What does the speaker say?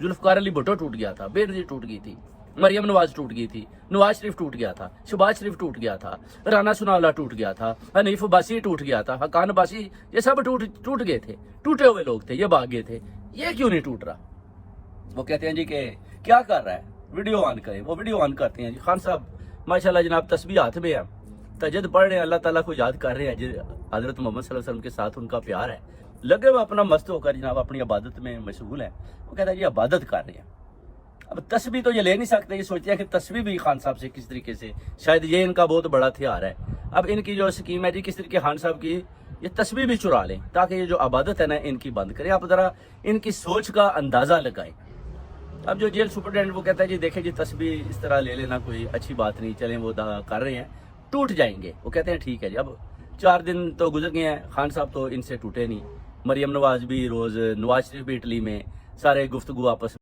जुल्फकार अली भुट्टो टूट गया था, बेनजीर टूट गई थी, मरियम नवाज टूट गई थी, नवाज शरीफ टूट गया था, शहबाज शरीफ टूट गया था, राना सुनावला टूट गया था, हनीफ अब्बासी टूट गया था, हकान अब्बासी, ये सब टूट गए थे, टूटे हुए लोग थे, ये भाग गए थे, ये क्यों नहीं टूट रहा? वो कहते हैं जी कि क्या कर रहा है, वीडियो ऑन करें, वो वीडियो ऑन करते हैं जी। खान साहब माशाल्लाह जनाब तस्बीह हाथ में है, तजद पढ़ रहे हैं, अल्लाह ताला को याद कर रहे हैं, हजरत मोहम्मद सल्लल्लाहु अलैहि वसल्लम के साथ उनका प्यार है, लगे हुए अपना मस्त होकर जनाब अपनी इबादत में मशगूल है। वो कहता है जी इबादत कर रहे हैं। अब तस्बीह तो ये ले नहीं सकते, ये सोचते हैं कि तस्बीह भी खान साहब से किस तरीके से, शायद ये इनका बहुत बड़ा हथियार है। अब इनकी जो स्कीम है जी किस तरीके खान साहब की, ये तस्बीह भी चुरा लें ताकि ये जो इबादत है ना इनकी बंद करें। आप ज़रा इनकी सोच का अंदाज़ा लगाएं। अब जो जेल सुपरटेंडेंट वो कहता है जी देखें जी तस्बीह इस तरह ले लेना कोई अच्छी बात नहीं, चलें वो कर रहे हैं, टूट जाएंगे। वो कहते हैं ठीक है जी। अब 4 दिन तो गुजर गए हैं, खान साहब तो इनसे टूटे नहीं, मरियम नवाज भी रोज़, नवाज शरीफ भी इटली में, सारे गुफ्तगू आपस